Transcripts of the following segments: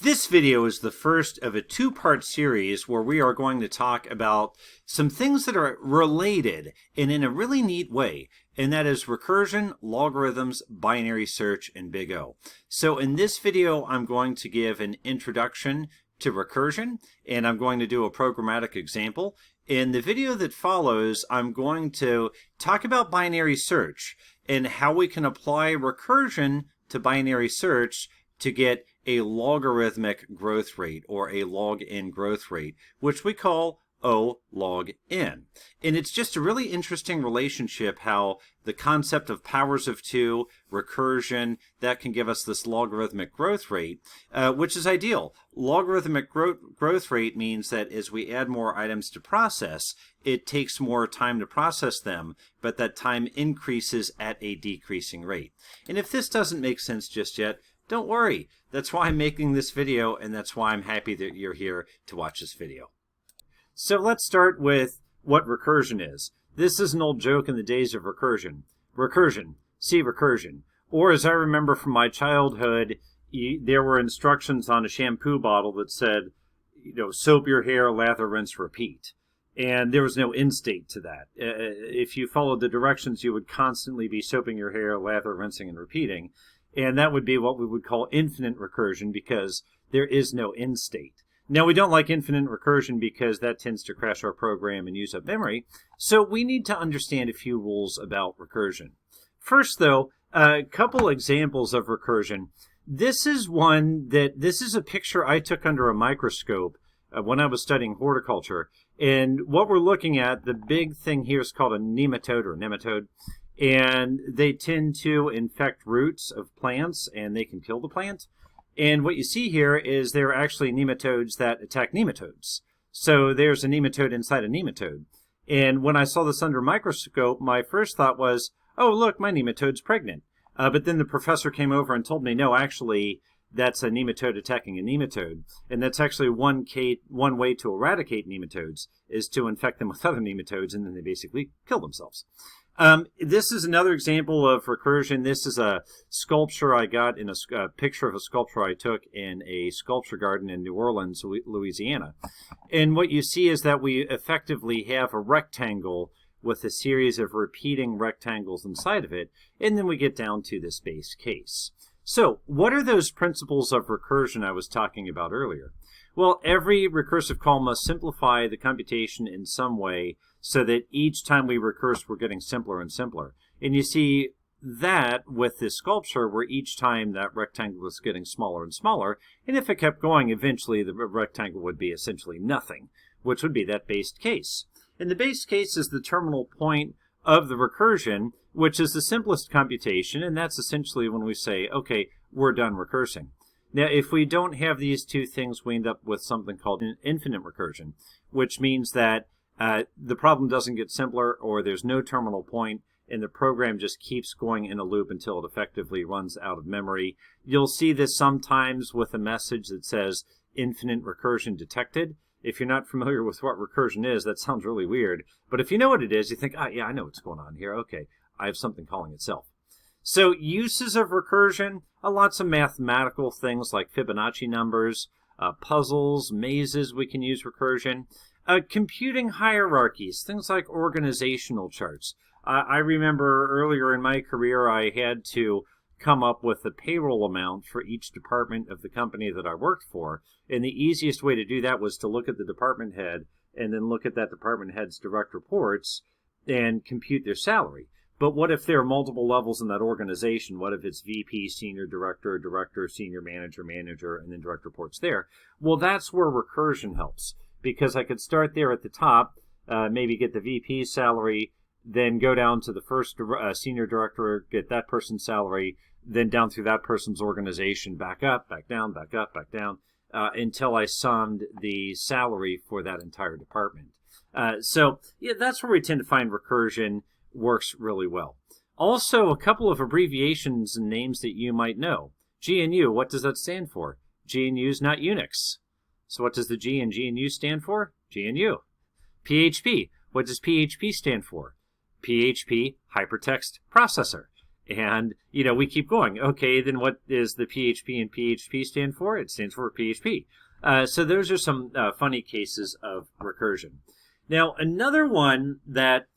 This video is the first of a two-part series where we are going to talk about some things that are related and in a really neat way, and that is recursion, logarithms, binary search, and big O. So in this video, I'm going to give an introduction to recursion, and I'm going to do a programmatic example. In the video that follows, I'm going to talk about binary search and how we can apply recursion to binary search to get a logarithmic growth rate, or a log n growth rate, which we call O log n. And it's just a really interesting relationship how the concept of powers of 2, recursion, that can give us this logarithmic growth rate, which is ideal. Logarithmic growth rate means that as we add more items to process, it takes more time to process them, but that time increases at a decreasing rate. And if this doesn't make sense just yet, don't worry. That's why I'm making this video, and that's why I'm happy that you're here to watch this video. So let's start with what recursion is. This is an old joke in the days of recursion. Recursion, see recursion. Or as I remember from my childhood, there were instructions on a shampoo bottle that said, soap your hair, lather, rinse, repeat. And there was no end state to that. If you followed the directions, you would constantly be soaping your hair, lather, rinsing, and repeating. And that would be what we would call infinite recursion, because there is no end state. Now, we don't like infinite recursion because that tends to crash our program and use up memory. So we need to understand a few rules about recursion. First, though, a couple examples of recursion. This is a picture I took under a microscope when I was studying horticulture. And what we're looking at, the big thing here is called a nematode or nematode. And they tend to infect roots of plants, and they can kill the plant. And what you see here is they're actually nematodes that attack nematodes. So there's a nematode inside a nematode. And when I saw this under a microscope, my first thought was, oh, look, my nematode's pregnant. But then the professor came over and told me, no, actually, that's a nematode attacking a nematode. And that's actually one way to eradicate nematodes is to infect them with other nematodes, and then they basically kill themselves. This is another example of recursion. This is a sculpture I got in a picture of a sculpture I took in a sculpture garden in New Orleans, Louisiana. And what you see is that we effectively have a rectangle with a series of repeating rectangles inside of it, and then we get down to this base case. So, what are those principles of recursion I was talking about earlier? Well, every recursive call must simplify the computation in some way so that each time we recurse, we're getting simpler and simpler. And you see that with this sculpture where each time that rectangle is getting smaller and smaller, and if it kept going, eventually the rectangle would be essentially nothing, which would be that base case. And the base case is the terminal point of the recursion, which is the simplest computation, and that's essentially when we say, okay, we're done recursing. Now, if we don't have these two things, we end up with something called infinite recursion, which means that the problem doesn't get simpler, or there's no terminal point, and the program just keeps going in a loop until it effectively runs out of memory. You'll see this sometimes with a message that says infinite recursion detected. If you're not familiar with what recursion is, that sounds really weird. But if you know what it is, you think, oh, yeah, I know what's going on here. Okay, I have something calling itself. So uses of recursion, lots of mathematical things like Fibonacci numbers, puzzles, mazes, we can use recursion. Computing hierarchies, things like organizational charts. I remember earlier in my career I had to come up with the payroll amount for each department of the company that I worked for. And the easiest way to do that was to look at the department head and then look at that department head's direct reports and compute their salary. But what if there are multiple levels in that organization? What if it's VP, senior director, director, senior manager, manager, and then direct reports there? Well, that's where recursion helps, because I could start there at the top, maybe get the VP's salary, then go down to the first senior director, get that person's salary, then down through that person's organization, back up, back down, back up, back down, until I summed the salary for that entire department. So yeah, that's where we tend to find recursion works really well. Also, a couple of abbreviations and names that you might know. GNU, what does that stand for? GNU is not Unix. So what does the G in GNU stand for? GNU. PHP, what does PHP stand for? PHP Hypertext Processor. And, we keep going. Okay, then what is the PHP and PHP stand for? It stands for PHP. So those are some funny cases of recursion. Now, another one that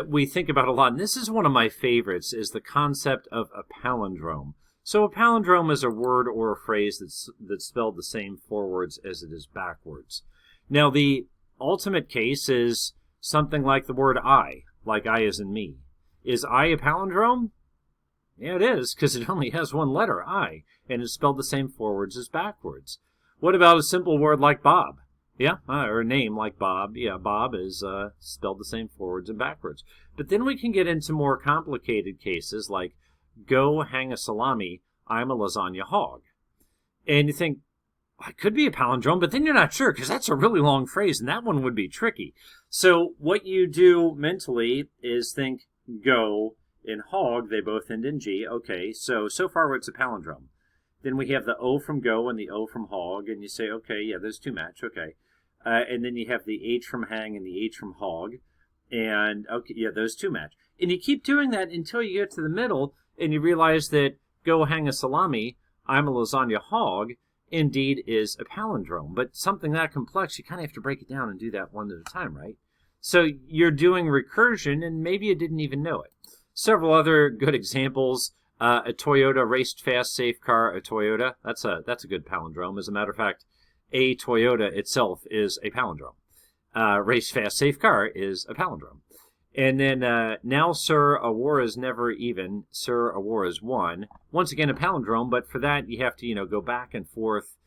we think about a lot, and this is one of my favorites, is the concept of a palindrome. So a palindrome is a word or a phrase that's spelled the same forwards as it is backwards. Now, the ultimate case is something like the word I, like I as in me. Is I a palindrome? Yeah, it is, because it only has one letter, I, and it's spelled the same forwards as backwards. What about a simple word like Bob? Yeah, or a name like Bob. Yeah, Bob is spelled the same forwards and backwards. But then we can get into more complicated cases like, go hang a salami, I'm a lasagna hog. And you think, it could be a palindrome, but then you're not sure, because that's a really long phrase, and that one would be tricky. So what you do mentally is think, go, in hog, they both end in G. Okay, so far it's a palindrome. Then we have the O from go and the O from hog, and you say, okay, yeah, those two match, okay. And then you have the H from hang and the H from hog, and okay, yeah, those two match. And you keep doing that until you get to the middle, and you realize that go hang a salami, I'm a lasagna hog, indeed is a palindrome. But something that complex, you kind of have to break it down and do that one at a time, right? So you're doing recursion, and maybe you didn't even know it. Several other good examples. A Toyota raced fast, safe car, a Toyota. That's a good palindrome. As a matter of fact, a Toyota itself is a palindrome. Race fast, safe car is a palindrome. And then now, sir, a war is never even. Sir, a war is won. Once again, a palindrome, but for that you have to go back and forth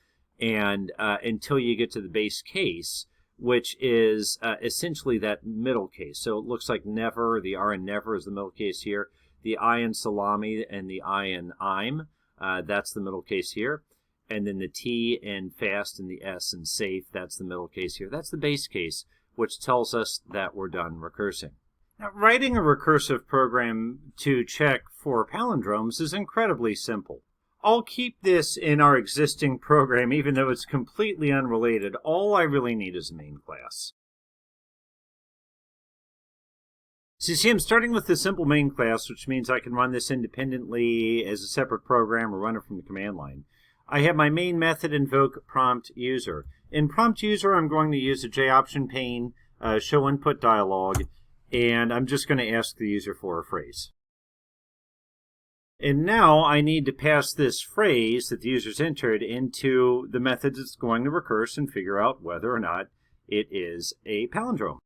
and until you get to the base case, which is essentially that middle case. So it looks like never, the R in never is the middle case here. The I in salami and the I in I'm, that's the middle case here. And then the T in fast and the S in safe, that's the middle case here. That's the base case, which tells us that we're done recursing. Now, writing a recursive program to check for palindromes is incredibly simple. I'll keep this in our existing program, even though it's completely unrelated. All I really need is a main class. So you see, I'm starting with the simple main class, which means I can run this independently as a separate program or run it from the command line. I have my main method invoke prompt user. In prompt user, I'm going to use a JOption pane, show input dialog, and I'm just going to ask the user for a phrase. And now I need to pass this phrase that the user's entered into the method that's going to recurse and figure out whether or not it is a palindrome.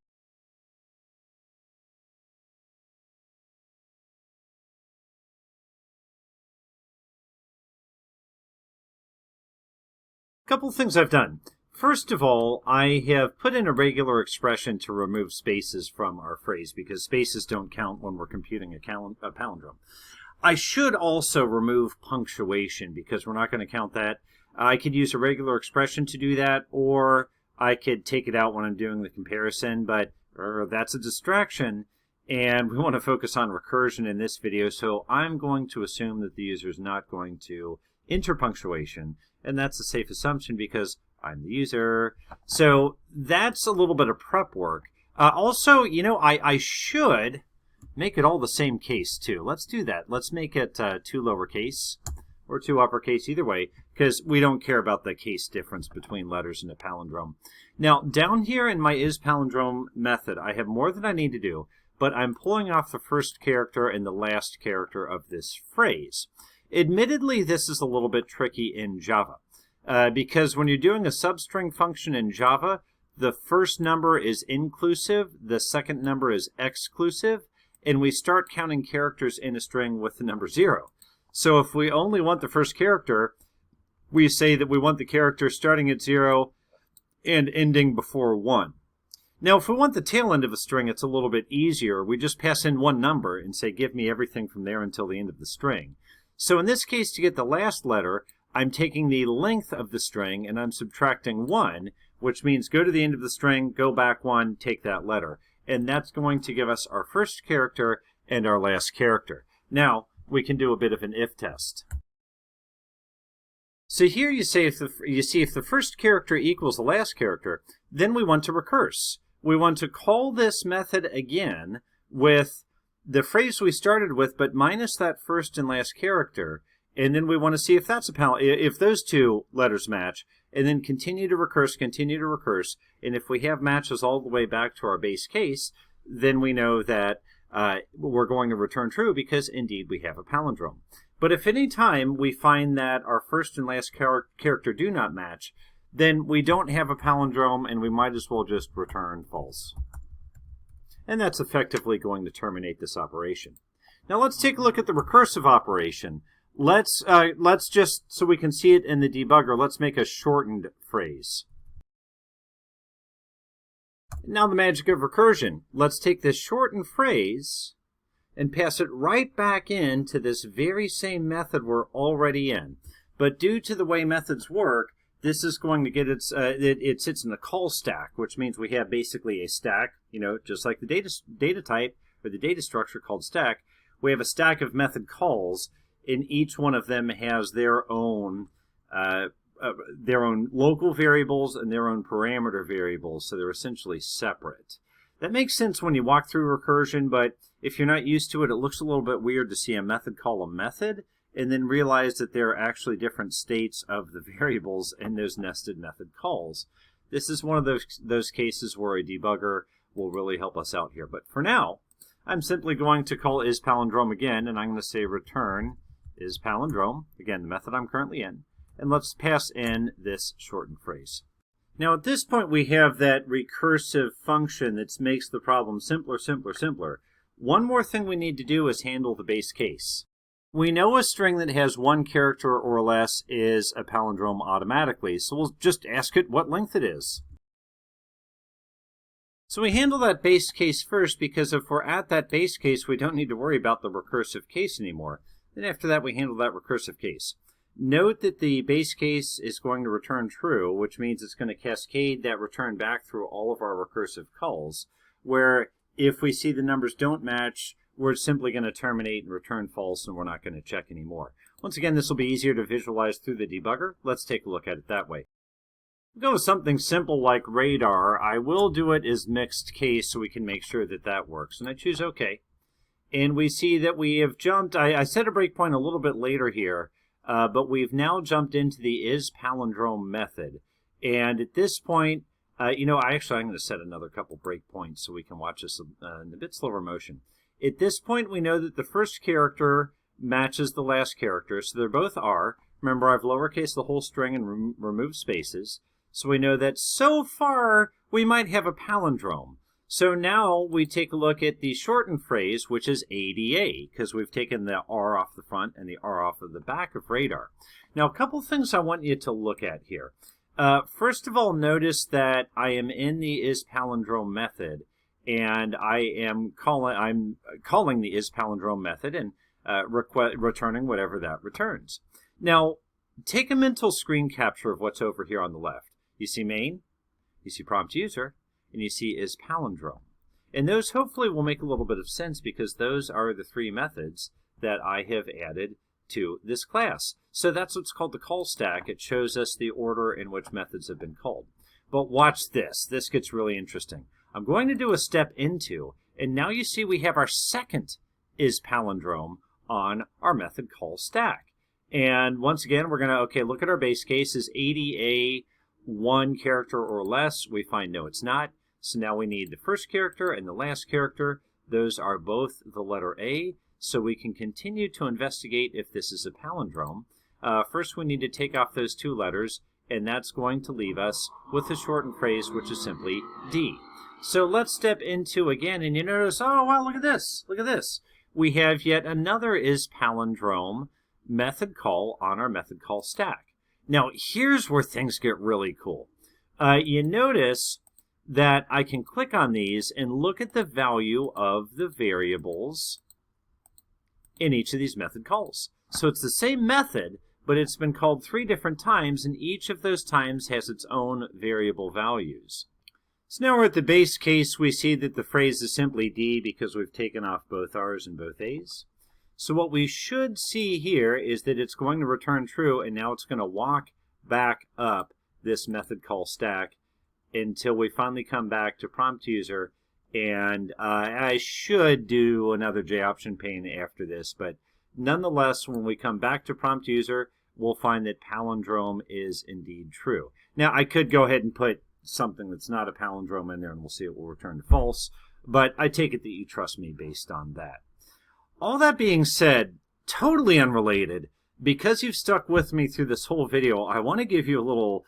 Couple things I've done. First of all, I have put in a regular expression to remove spaces from our phrase because spaces don't count when we're computing a palindrome. I should also remove punctuation because we're not going to count that. I could use a regular expression to do that, or I could take it out when I'm doing the comparison, but that's a distraction, and we want to focus on recursion in this video, so I'm going to assume that the user is not going to enter punctuation, and that's a safe assumption because I'm the user. So that's a little bit of prep work. Also, I should make it all the same case too. Let's do that. Let's make it 2 lowercase or 2 uppercase, either way, because we don't care about the case difference between letters in a palindrome. Now, down here in my isPalindrome method, I have more than I need to do, but I'm pulling off the first character and the last character of this phrase. Admittedly, this is a little bit tricky in Java, because when you're doing a substring function in Java, the first number is inclusive, the second number is exclusive, and we start counting characters in a string with the number 0. So if we only want the first character, we say that we want the character starting at 0 and ending before 1. Now, if we want the tail end of a string, it's a little bit easier. We just pass in one number and say, give me everything from there until the end of the string. So in this case, to get the last letter, I'm taking the length of the string and I'm subtracting 1, which means go to the end of the string, go back 1, take that letter. And that's going to give us our first character and our last character. Now, we can do a bit of an if test. So here you see if the first character equals the last character, then we want to recurse. We want to call this method again with the phrase we started with, but minus that first and last character. And then we want to see if that's if those two letters match, and then continue to recurse. And if we have matches all the way back to our base case, then we know that we're going to return true because indeed we have a palindrome. But if any time we find that our first and last character do not match, then we don't have a palindrome and we might as well just return false. And that's effectively going to terminate this operation. Now let's take a look at the recursive operation. Let's just, so we can see it in the debugger, let's make a shortened phrase. Now the magic of recursion. Let's take this shortened phrase and pass it right back into this very same method we're already in. But due to the way methods work, this is going to get it sits in the call stack, which means we have basically a stack, just like the data type or the data structure called stack. We have a stack of method calls, and each one of them has their own local variables and their own parameter variables, so they're essentially separate. That makes sense when you walk through recursion, but if you're not used to it, it looks a little bit weird to see a method call a method and then realize that there are actually different states of the variables in those nested method calls. This is one of those cases where a debugger will really help us out here. But for now, I'm simply going to call isPalindrome again, and I'm going to say return isPalindrome, again, the method I'm currently in, and let's pass in this shortened phrase. Now at this point we have that recursive function that makes the problem simpler. One more thing we need to do is handle the base case. We know a string that has one character or less is a palindrome automatically, so we'll just ask it what length it is. So we handle that base case first, because if we're at that base case, we don't need to worry about the recursive case anymore. Then after that, we handle that recursive case. Note that the base case is going to return true, which means it's going to cascade that return back through all of our recursive calls, where if we see the numbers don't match, we're simply going to terminate and return false, and we're not going to check anymore. Once again, this will be easier to visualize through the debugger. Let's take a look at it that way. We'll go with something simple like radar. I will do it as mixed case so we can make sure that that works. And I choose OK. And we see that we have jumped. I set a breakpoint a little bit later here, but we've now jumped into the isPalindrome method. And at this point, I'm going to set another couple breakpoints so we can watch this in a bit slower motion. At this point, we know that the first character matches the last character, so they're both R. Remember, I've lowercase the whole string and removed spaces. So we know that so far, we might have a palindrome. So now we take a look at the shortened phrase, which is ADA, because we've taken the R off the front and the R off of the back of radar. Now, a couple things I want you to look at here. First of all, notice that I am in the isPalindrome method, and I'm calling the isPalindrome method and returning whatever that returns. Now, take a mental screen capture of what's over here on the left. You see main, you see prompt user, and you see isPalindrome. And those hopefully will make a little bit of sense because those are the three methods that I have added to this class. So that's what's called the call stack. It shows us the order in which methods have been called. But watch this. This gets really interesting. I'm going to do a step into, and now you see we have our second isPalindrome on our method call stack. And once again, we're going to, look at our base case. Is ADA one character or less? We find no, it's not. So now we need the first character and the last character. Those are both the letter A. So we can continue to investigate if this is a palindrome. First, we need to take off those two letters, and that's going to leave us with a shortened phrase, which is simply D. So let's step into again, and you notice, oh, wow, look at this. Look at this. We have yet another isPalindrome method call on our method call stack. Now, here's where things get really cool. You notice that I can click on these and look at the value of the variables in each of these method calls. So it's the same method, but it's been called 3 different times, and each of those times has its own variable values. So now we're at the base case. We see that the phrase is simply D because we've taken off both R's and both A's. So what we should see here is that it's going to return true, and now it's going to walk back up this method call stack until we finally come back to prompt user And I should do another J-option pane after this, but nonetheless, when we come back to prompt user, we'll find that palindrome is indeed true. Now, I could go ahead and put something that's not a palindrome in there, and we'll see it will return false, but I take it that you trust me based on that. All that being said, totally unrelated, because you've stuck with me through this whole video, I want to give you a little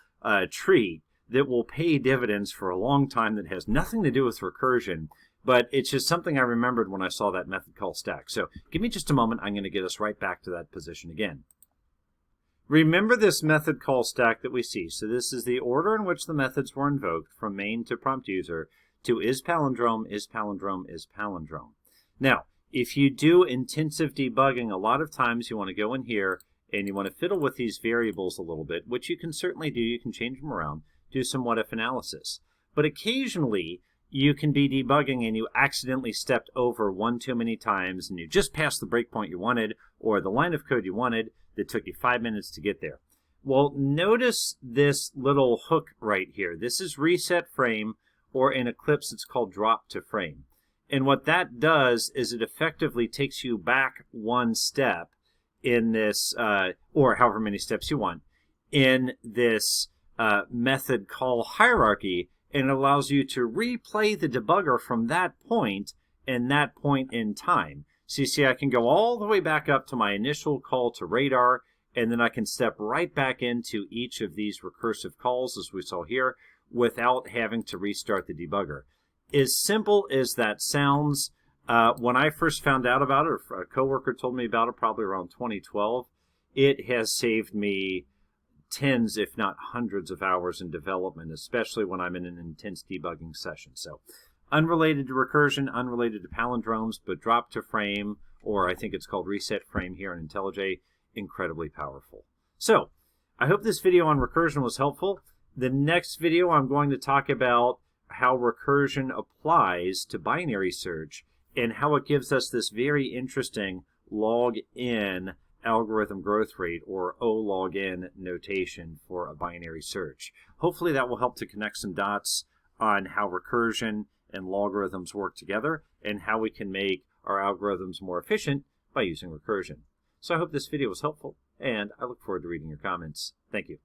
treat that will pay dividends for a long time that has nothing to do with recursion, but it's just something I remembered when I saw that method call stack. So give me just a moment. I'm going to get us right back to that position again. Remember this method call stack that we see. So this is the order in which the methods were invoked from main to prompt user to is palindrome, is palindrome, is palindrome. Now, if you do intensive debugging, a lot of times you want to go in here and you want to fiddle with these variables a little bit, which you can certainly do. You can change them around, do some what-if analysis. But occasionally, you can be debugging and you accidentally stepped over one too many times and you just passed the breakpoint you wanted or the line of code you wanted that took you 5 minutes to get there. Well, notice this little hook right here. This is reset frame, or in Eclipse, it's called drop to frame. And what that does is it effectively takes you back one step in this, or however many steps you want, in this method call hierarchy, and it allows you to replay the debugger from that point and that point in time. So you see, I can go all the way back up to my initial call to radar, and then I can step right back into each of these recursive calls, as we saw here, without having to restart the debugger. As simple as that sounds, when I first found out about it, or a coworker told me about it probably around 2012, it has saved me tens, if not hundreds of hours in development, especially when I'm in an intense debugging session. So unrelated to recursion, unrelated to palindromes, but drop to frame, or I think it's called reset frame here in IntelliJ, incredibly powerful. So I hope this video on recursion was helpful. The next video I'm going to talk about how recursion applies to binary search and how it gives us this very interesting log n algorithm growth rate, or O log n notation for a binary search. Hopefully that will help to connect some dots on how recursion and logarithms work together and how we can make our algorithms more efficient by using recursion. So I hope this video was helpful, and I look forward to reading your comments. Thank you.